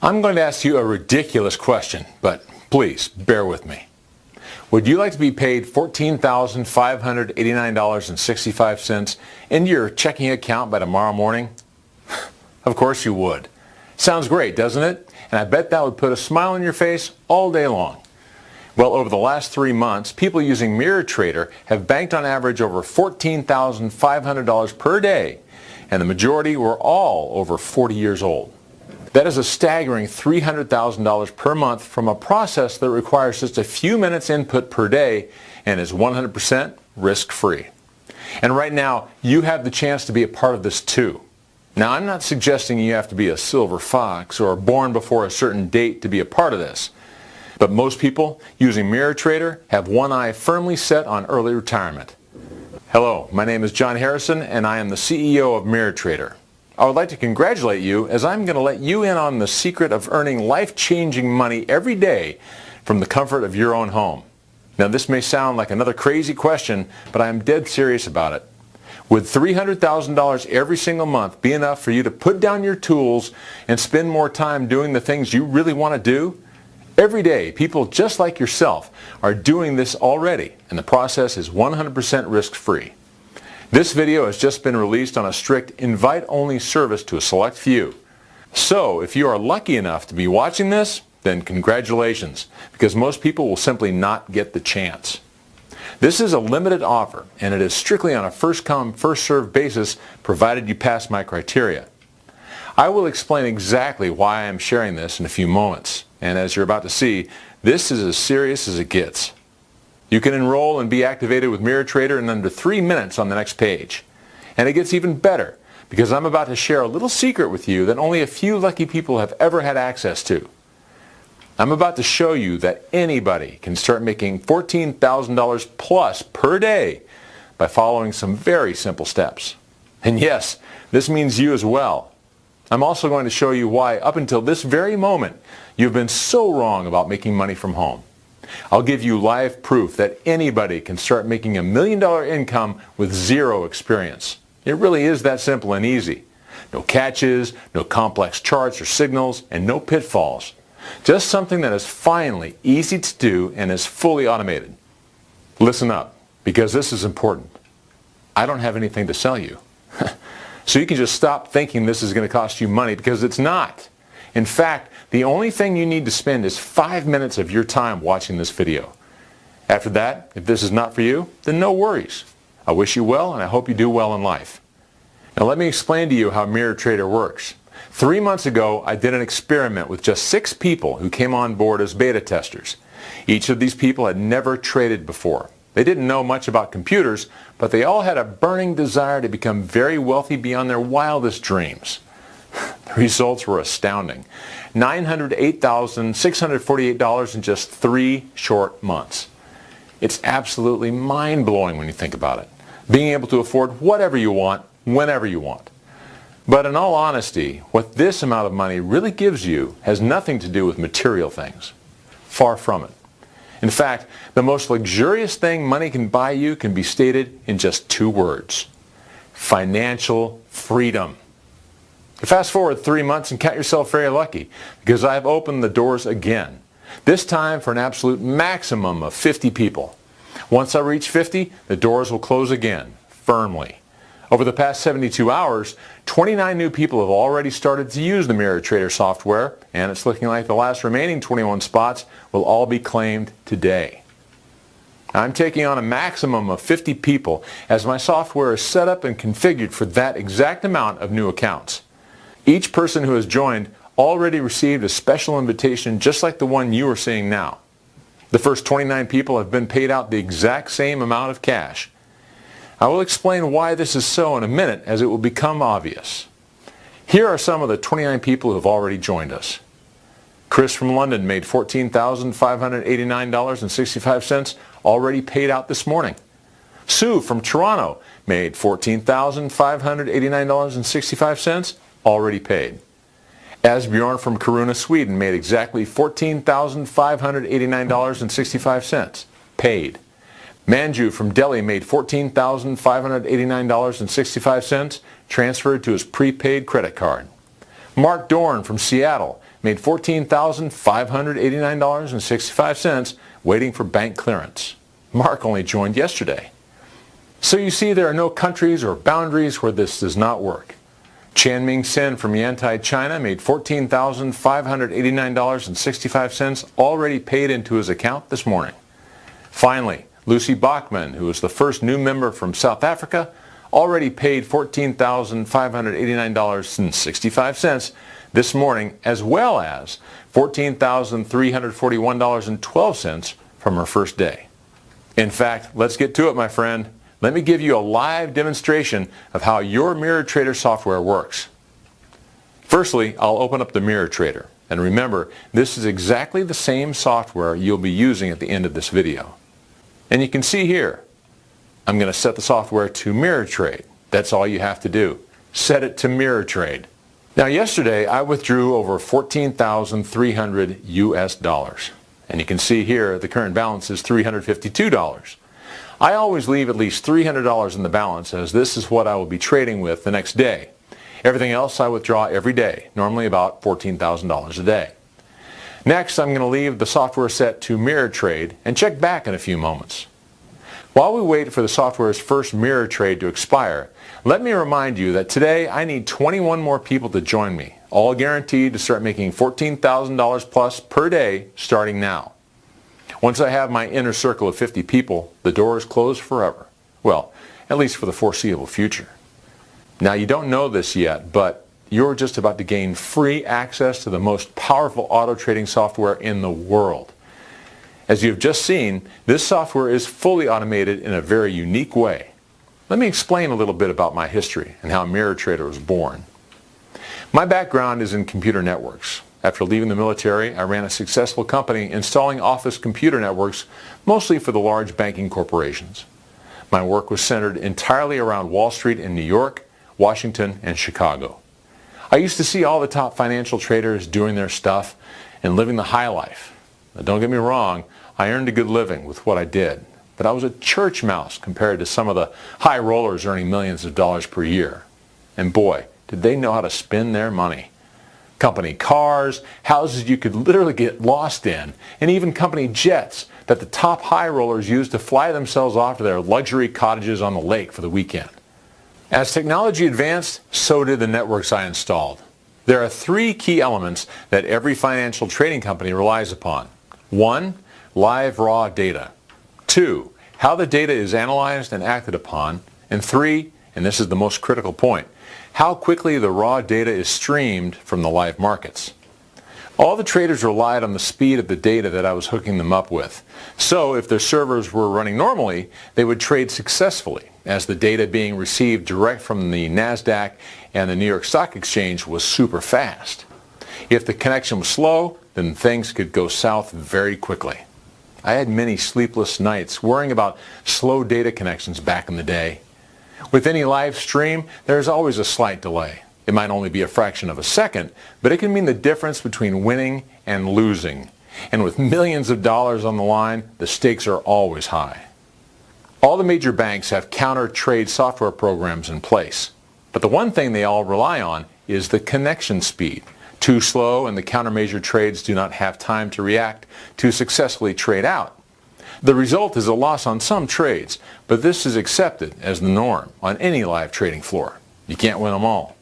I'm going to ask you a ridiculous question, but please bear with me. Would you like to be paid $14,589.65 into your checking account by tomorrow morning? Of course you would. Sounds great, doesn't it? And I bet that would put a smile on your face all day long. Well, over the last 3 months, people using MirrorTrader have banked on average over $14,500 per day, and the majority were all over 40 years old. That is a staggering $300,000 per month from a process that requires just a few minutes input per day and is 100% risk-free. And right now, you have the chance to be a part of this too. Now, I'm not suggesting you have to be a silver fox or born before a certain date to be a part of this. But most people using MirrorTrader have one eye firmly set on early retirement. Hello, my name is John Harrison and I am the CEO of MirrorTrader. I would like to congratulate you as I'm going to let you in on the secret of earning life-changing money every day from the comfort of your own home. Now, this may sound like another crazy question, but I am dead serious about it. Would $300,000 every single month be enough for you to put down your tools and spend more time doing the things you really want to do? Every day, people just like yourself are doing this already, and the process is 100% risk-free. This video has just been released on a strict invite-only service to a select few. So, if you are lucky enough to be watching this, then congratulations, because most people will simply not get the chance. This is a limited offer, and it is strictly on a first-come, first-served basis, provided you pass my criteria. I will explain exactly why I am sharing this in a few moments, and as you're about to see, this is as serious as it gets. You can enroll and be activated with MirrorTrader in under 3 minutes on the next page. And it gets even better because I'm about to share a little secret with you that only a few lucky people have ever had access to. I'm about to show you that anybody can start making $14,000 plus per day by following some very simple steps. And yes, this means you as well. I'm also going to show you why up until this very moment you've been so wrong about making money from home. I'll give you live proof that anybody can start making $1 million income with zero experience. It really is that simple and easy. No catches, no complex charts or signals, and no pitfalls. Just something that is finally easy to do and is fully automated. Listen up, because this is important. I don't have anything to sell you. So you can just stop thinking this is going to cost you money, because it's not. In fact, the only thing you need to spend is 5 minutes of your time watching this video. After that, if this is not for you, then no worries. I wish you well, and I hope you do well in life. Now let me explain to you how MirrorTrader works. 3 months ago, I did an experiment with just 6 people who came on board as beta testers. Each of these people had never traded before. They didn't know much about computers, but they all had a burning desire to become very wealthy beyond their wildest dreams. The results were astounding. $908,648 in just 3 short months. It's absolutely mind-blowing when you think about it. Being able to afford whatever you want, whenever you want. But in all honesty, what this amount of money really gives you has nothing to do with material things. Far from it. In fact, the most luxurious thing money can buy you can be stated in just 2 words. Financial freedom. Fast forward 3 months and count yourself very lucky, because I've opened the doors again. This time for an absolute maximum of 50 people. Once I reach 50, the doors will close again, firmly. Over the past 72 hours, 29 new people have already started to use the MirrorTrader software, and it's looking like the last remaining 21 spots will all be claimed today. I'm taking on a maximum of 50 people as my software is set up and configured for that exact amount of new accounts. Each person who has joined already received a special invitation just like the one you are seeing now. The first 29 people have been paid out the exact same amount of cash. I will explain why this is so in a minute, as it will become obvious. Here are some of the 29 people who have already joined us. Chris from London made $14,589.65, already paid out this morning. Sue from Toronto made $14,589.65, already paid. Asbjorn from Kiruna, Sweden made exactly $14,589.65, paid. Manju from Delhi made $14,589.65, transferred to his prepaid credit card. Mark Dorn from Seattle made $14,589.65 waiting for bank clearance. Mark only joined yesterday. So you see, there are no countries or boundaries where this does not work. Chanming Sen from Yantai, China made $14,589.65 already paid into his account this morning. Finally, Lucy Bachman, who is the first new member from South Africa, already paid $14,589.65 this morning, as well as $14,341.12 from her first day. In fact, let's get to it, my friend. Let me give you a live demonstration of how your MirrorTrader software works. Firstly, I'll open up the MirrorTrader. And remember, this is exactly the same software you'll be using at the end of this video. And you can see here, I'm going to set the software to MirrorTrade. That's all you have to do. Set it to MirrorTrade. Now yesterday, I withdrew over 14,300 US dollars. And you can see here, the current balance is $352. I always leave at least $300 in the balance, as this is what I will be trading with the next day. Everything else I withdraw every day, normally about $14,000 a day. Next, I'm going to leave the software set to MirrorTrade and check back in a few moments. While we wait for the software's first MirrorTrade to expire, let me remind you that today I need 21 more people to join me, all guaranteed to start making $14,000 plus per day starting now. Once I have my inner circle of 50 people, the door is closed forever. Well, at least for the foreseeable future. Now, you don't know this yet, but you're just about to gain free access to the most powerful auto trading software in the world. As you've just seen, this software is fully automated in a very unique way. Let me explain a little bit about my history and how MirrorTrader was born. My background is in computer networks. After leaving the military, I ran a successful company installing office computer networks, mostly for the large banking corporations. My work was centered entirely around Wall Street in New York, Washington, and Chicago. I used to see all the top financial traders doing their stuff and living the high life. Now, don't get me wrong, I earned a good living with what I did, but I was a church mouse compared to some of the high rollers earning millions of dollars per year. And boy, did they know how to spend their money. Company cars, houses you could literally get lost in, and even company jets that the top high rollers used to fly themselves off to their luxury cottages on the lake for the weekend. As technology advanced, so did the networks I installed. There are 3 key elements that every financial trading company relies upon. 1, live raw data. 2, how the data is analyzed and acted upon. And 3, and this is the most critical point, how quickly the raw data is streamed from the live markets. All the traders relied on the speed of the data that I was hooking them up with. So if their servers were running normally, they would trade successfully, as the data being received direct from the NASDAQ and the New York Stock Exchange was super fast. If the connection was slow, then things could go south very quickly. I had many sleepless nights worrying about slow data connections back in the day. With any live stream, there is always a slight delay. It might only be a fraction of a second, but it can mean the difference between winning and losing. And with millions of dollars on the line, the stakes are always high. All the major banks have counter-trade software programs in place. But the one thing they all rely on is the connection speed. Too slow and the countermeasure trades do not have time to react to successfully trade out. The result is a loss on some trades, but this is accepted as the norm on any live trading floor. You can't win them all.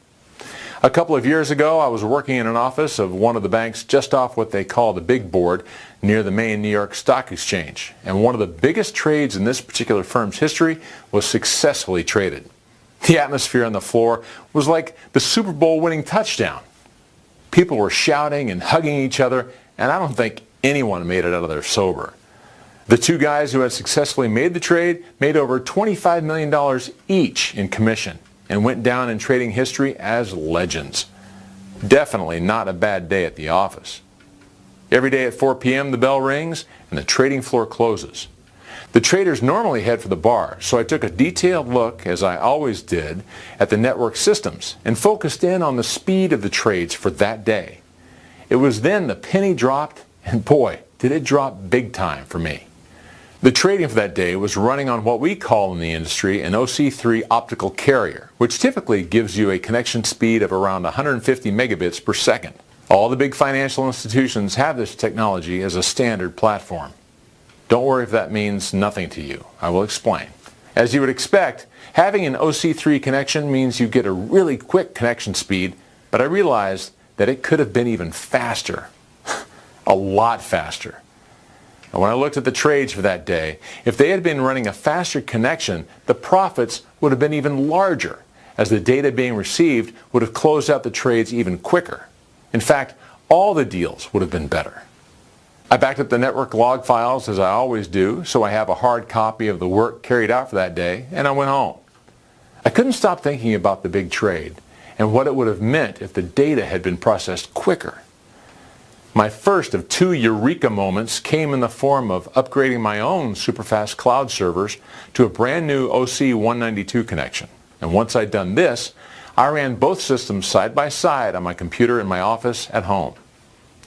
A couple of years ago, I was working in an office of one of the banks just off what they call the big board near the main New York Stock Exchange. And one of the biggest trades in this particular firm's history was successfully traded. The atmosphere on the floor was like the Super Bowl winning touchdown. People were shouting and hugging each other, and I don't think anyone made it out of there sober. The 2 guys who had successfully made the trade made over $25 million each in commission and went down in trading history as legends. Definitely not a bad day at the office. Every day at 4 p.m. the bell rings and the trading floor closes. The traders normally head for the bar, so I took a detailed look, as I always did, at the network systems and focused in on the speed of the trades for that day. It was then the penny dropped, and boy, did it drop big time for me. The trading for that day was running on what we call in the industry an OC3 optical carrier, which typically gives you a connection speed of around 150 megabits per second. All the big financial institutions have this technology as a standard platform. Don't worry if that means nothing to you. I will explain. As you would expect, having an OC3 connection means you get a really quick connection speed, but I realized that it could have been even faster. A lot faster. And when I looked at the trades for that day, if they had been running a faster connection, the profits would have been even larger, as the data being received would have closed out the trades even quicker. In fact, all the deals would have been better. I backed up the network log files as I always do, so I have a hard copy of the work carried out for that day, and I went home. I couldn't stop thinking about the big trade and what it would have meant if the data had been processed quicker. My first of two eureka moments came in the form of upgrading my own superfast cloud servers to a brand new OC192 connection. And once I'd done this, I ran both systems side by side on my computer in my office at home.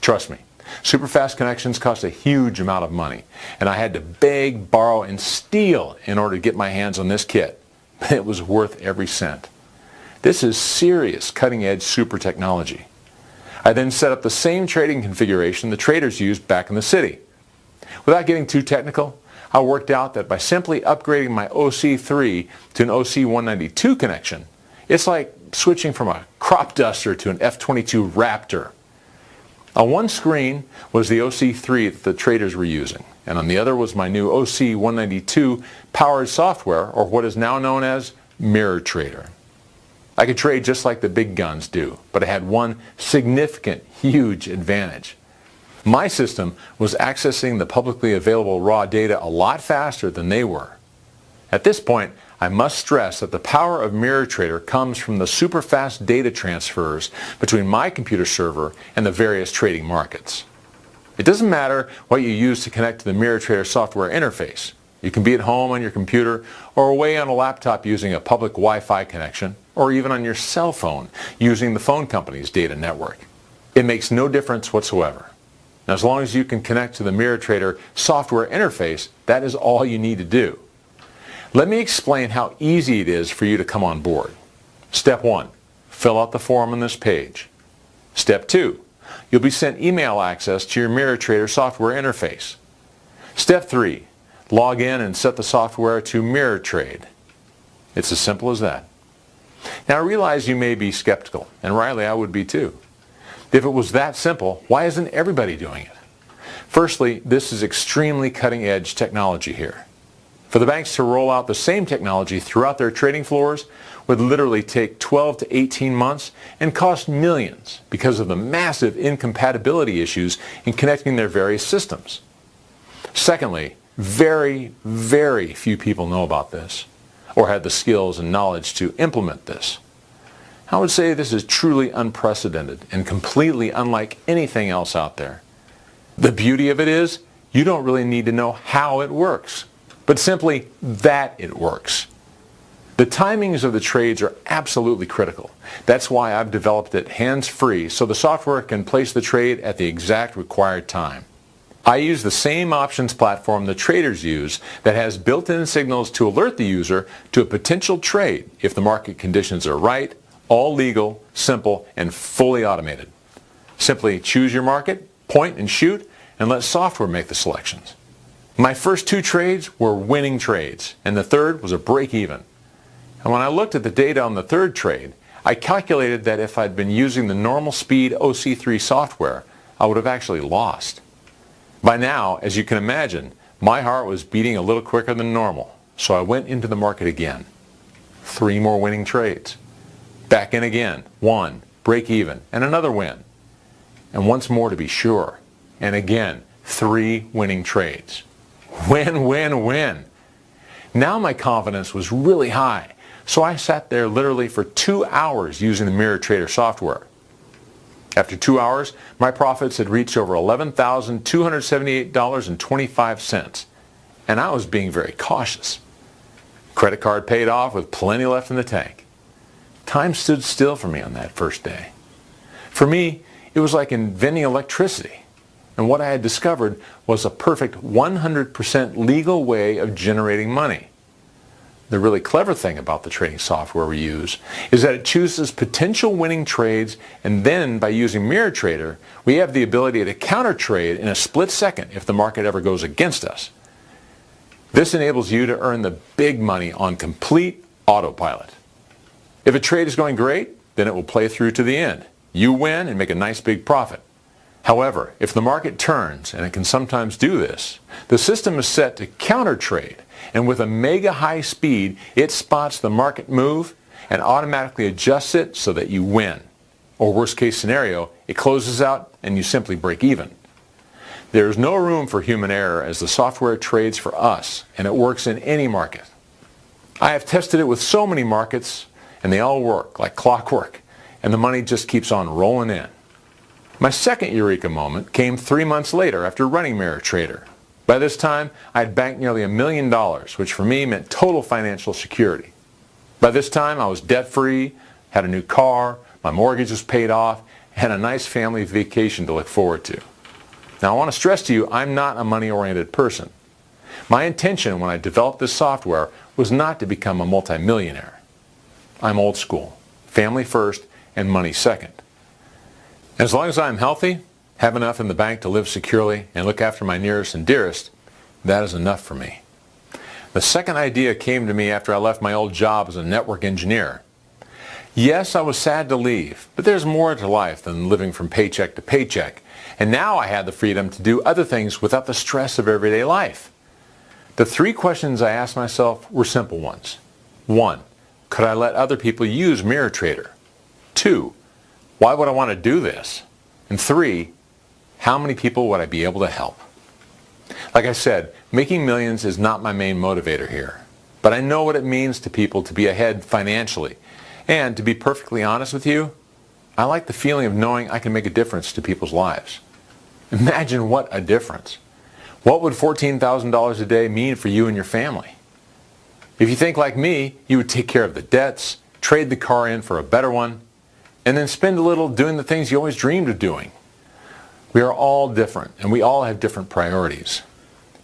Trust me, superfast connections cost a huge amount of money, and I had to beg, borrow, and steal in order to get my hands on this kit. But it was worth every cent. This is serious cutting-edge super technology. I then set up the same trading configuration the traders used back in the city. Without getting too technical, I worked out that by simply upgrading my OC3 to an OC192 connection, it's like switching from a crop duster to an F-22 Raptor. On one screen was the OC3 that the traders were using, and on the other was my new OC192 powered software, or what is now known as MirrorTrader. I could trade just like the big guns do, but I had one significant, huge advantage. My system was accessing the publicly available raw data a lot faster than they were. At this point, I must stress that the power of MirrorTrader comes from the super fast data transfers between my computer server and the various trading markets. It doesn't matter what you use to connect to the MirrorTrader software interface. You can be at home on your computer or away on a laptop using a public Wi-Fi connection, or even on your cell phone using the phone company's data network. It makes no difference whatsoever. Now, as long as you can connect to the MirrorTrader software interface, that is all you need to do. Let me explain how easy it is for you to come on board. Step 1, fill out the form on this page. Step 2, you'll be sent email access to your MirrorTrader software interface. Step 3, log in and set the software to MirrorTrade. It's as simple as that. Now, I realize you may be skeptical, and rightly I would be too. If it was that simple, why isn't everybody doing it? Firstly, this is extremely cutting-edge technology here. For the banks to roll out the same technology throughout their trading floors would literally take 12 to 18 months and cost millions because of the massive incompatibility issues in connecting their various systems. Secondly, very, very few people know about this, or have the skills and knowledge to implement this. I would say this is truly unprecedented and completely unlike anything else out there. The beauty of it is, you don't really need to know how it works, but simply that it works. The timings of the trades are absolutely critical. That's why I've developed it hands-free so the software can place the trade at the exact required time. I use the same options platform the traders use that has built-in signals to alert the user to a potential trade if the market conditions are right, all legal, simple, and fully automated. Simply choose your market, point and shoot, and let software make the selections. My first two trades were winning trades, and the third was a break-even. And when I looked at the data on the third trade, I calculated that if I'd been using the normal speed OC3 software, I would have actually lost. By now, as you can imagine, my heart was beating a little quicker than normal, so I went into the market again. 3 more winning trades. Back in again, 1, break even, and another win. And once more to be sure. And again, 3 winning trades. Win, win, win. Now my confidence was really high, so I sat there literally for 2 hours using the MirrorTrader software. After 2 hours, my profits had reached over $11,278.25, and I was being very cautious. Credit card paid off with plenty left in the tank. Time stood still for me on that first day. For me, it was like inventing electricity. And and what I had discovered was a perfect 100% legal way of generating money. The really clever thing about the trading software we use is that it chooses potential winning trades, and then by using MirrorTrader, we have the ability to counter trade in a split second if the market ever goes against us. This enables you to earn the big money on complete autopilot. If a trade is going great, then it will play through to the end. You win and make a nice big profit. However, if the market turns, and it can sometimes do this, the system is set to counter trade, and with a mega high speed, it spots the market move and automatically adjusts it so that you win. Or worst case scenario, it closes out and you simply break even. There is no room for human error as the software trades for us, and it works in any market. I have tested it with so many markets, and they all work like clockwork, and the money just keeps on rolling in. My second eureka moment came 3 months later after running MirrorTrader. By this time, I had banked nearly $1 million, which for me meant total financial security. By this time, I was debt-free, had a new car, my mortgage was paid off, and a nice family vacation to look forward to. Now, I want to stress to you, I'm not a money-oriented person. My intention when I developed this software was not to become a multimillionaire. I'm old school, family first and money second. As long as I'm healthy, have enough in the bank to live securely, and look after my nearest and dearest, that is enough for me. The second idea came to me after I left my old job as a network engineer. Yes, I was sad to leave, but there's more to life than living from paycheck to paycheck, and now I had the freedom to do other things without the stress of everyday life. The 3 questions I asked myself were simple ones. 1. Could I let other people use MirrorTrader? 2. Why would I want to do this? And 3. How many people would I be able to help? Like I said, making millions is not my main motivator here, but I know what it means to people to be ahead financially. And to be perfectly honest with you, I like the feeling of knowing I can make a difference to people's lives. Imagine what a difference. What would $14,000 a day mean for you and your family? If you think like me, you would take care of the debts, trade the car in for a better one, and then spend a little doing the things you always dreamed of doing. We are all different, and we all have different priorities.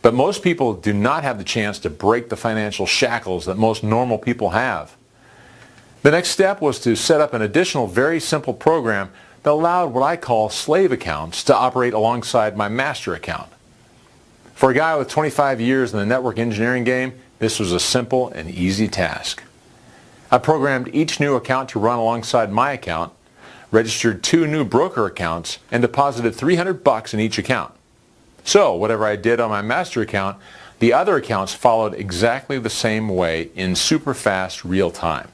But most people do not have the chance to break the financial shackles that most normal people have. The next step was to set up an additional very simple program that allowed what I call slave accounts to operate alongside my master account. For a guy with 25 years in the network engineering game, this was a simple and easy task. I programmed each new account to run alongside my account, registered 2 new broker accounts, and deposited $300 in each account. So whatever I did on my master account, the other accounts followed exactly the same way in super fast real time.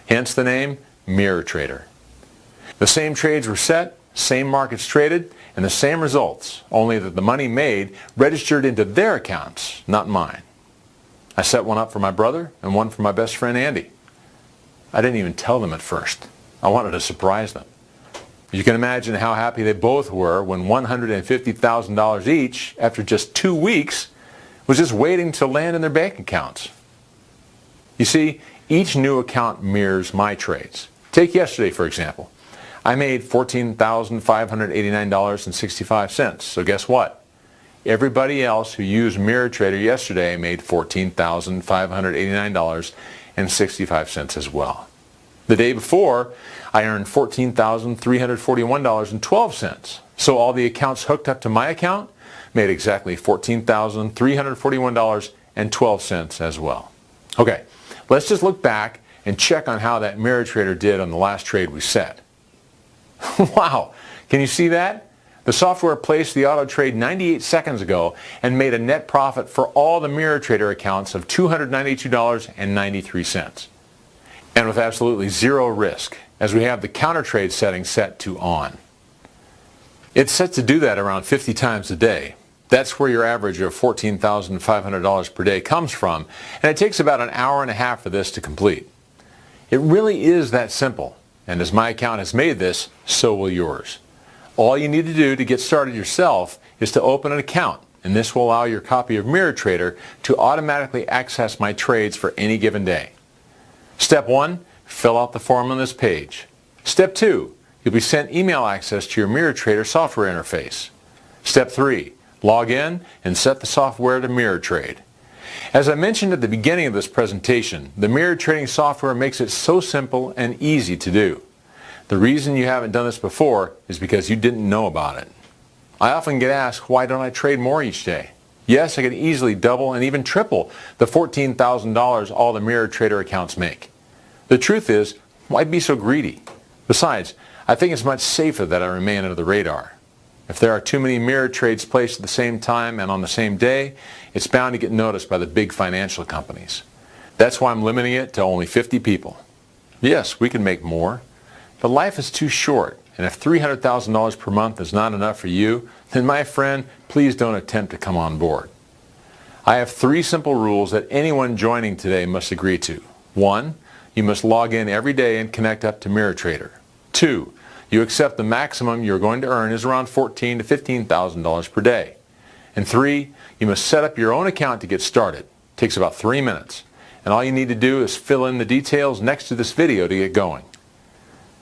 Hence the name MirrorTrader. The same trades were set, same markets traded, and the same results, only that the money made registered into their accounts, not mine. I set one up for my brother and one for my best friend Andy. I didn't even tell them at first. I wanted to surprise them. You can imagine how happy they both were when $150,000 each, after just 2 weeks, was just waiting to land in their bank accounts. You see, each new account mirrors my trades. Take yesterday, for example. I made $14,589.65. So guess what? Everybody else who used MirrorTrader yesterday made $14,589.65 as well. The day before, I earned $14,341.12. So all the accounts hooked up to my account made exactly $14,341.12 as well. Okay, let's just look back and check on how that MirrorTrader did on the last trade we set. Wow, can you see that? The software placed the auto trade 98 seconds ago and made a net profit for all the MirrorTrader accounts of $292.93. And with absolutely zero risk, as we have the counter trade setting set to on. It's set to do that around 50 times a day. That's where your average of $14,500 per day comes from, and it takes about an hour and a half for this to complete. It really is that simple, and as my account has made this, so will yours. All you need to do to get started yourself is to open an account, and this will allow your copy of MirrorTrader to automatically access my trades for any given day. Step 1, fill out the form on this page. Step 2, you'll be sent email access to your MirrorTrader software interface. Step 3. Log in and set the software to mirror trade. As I mentioned at the beginning of this presentation, the mirror trading software makes it so simple and easy to do. The reason you haven't done this before is because you didn't know about it. I often get asked, why don't I trade more each day? Yes, I can easily double and even triple the $14,000 all the mirror trader accounts make. The truth is, why be so greedy? Besides, I think it's much safer that I remain under the radar. If there are too many mirror trades placed at the same time and on the same day, it's bound to get noticed by the big financial companies. That's why I'm limiting it to only 50 people. Yes, we can make more, but life is too short, and if $300,000 per month is not enough for you, then my friend, please don't attempt to come on board. I have 3 simple rules that anyone joining today must agree to. 1, you must log in every day and connect up to MirrorTrader. 2, you accept the maximum you're going to earn is around $14,000 to $15,000 per day. And 3, you must set up your own account to get started. It takes about 3 minutes. And all you need to do is fill in the details next to this video to get going.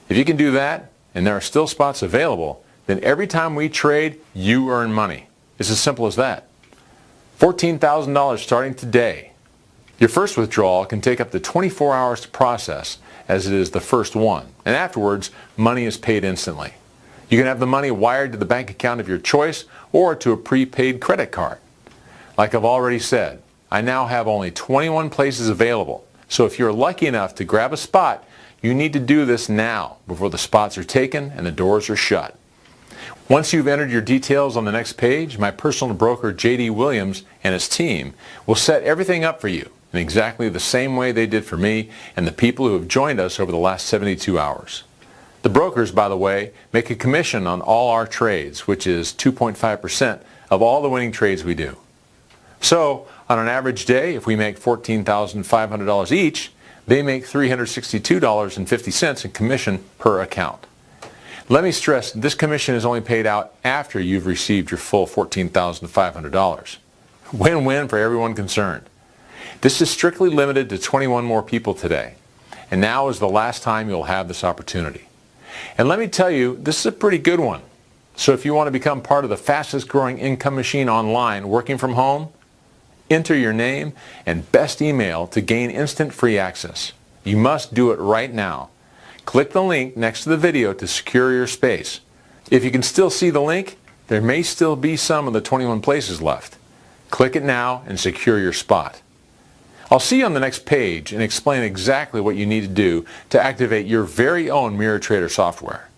If you can do that, and there are still spots available, then every time we trade, you earn money. It's as simple as that. $14,000 starting today. Your first withdrawal can take up to 24 hours to process, as it is the first one, and afterwards, money is paid instantly. You can have the money wired to the bank account of your choice or to a prepaid credit card. Like I've already said, I now have only 21 places available, so if you're lucky enough to grab a spot, you need to do this now before the spots are taken and the doors are shut. Once you've entered your details on the next page, my personal broker J.D. Williams and his team will set everything up for you in exactly the same way they did for me and the people who have joined us over the last 72 hours. The brokers, by the way, make a commission on all our trades, which is 2.5% of all the winning trades we do. So, on an average day, if we make $14,500 each, they make $362.50 in commission per account. Let me stress, this commission is only paid out after you've received your full $14,500. Win-win for everyone concerned. This is strictly limited to 21 more people today, and now is the last time you'll have this opportunity. And let me tell you, this is a pretty good one. So if you want to become part of the fastest growing income machine online working from home, enter your name and best email to gain instant free access. You must do it right now. Click the link next to the video to secure your space. If you can still see the link, there may still be some of the 21 places left. Click it now and secure your spot. I'll see you on the next page and explain exactly what you need to do to activate your very own MirrorTrader software.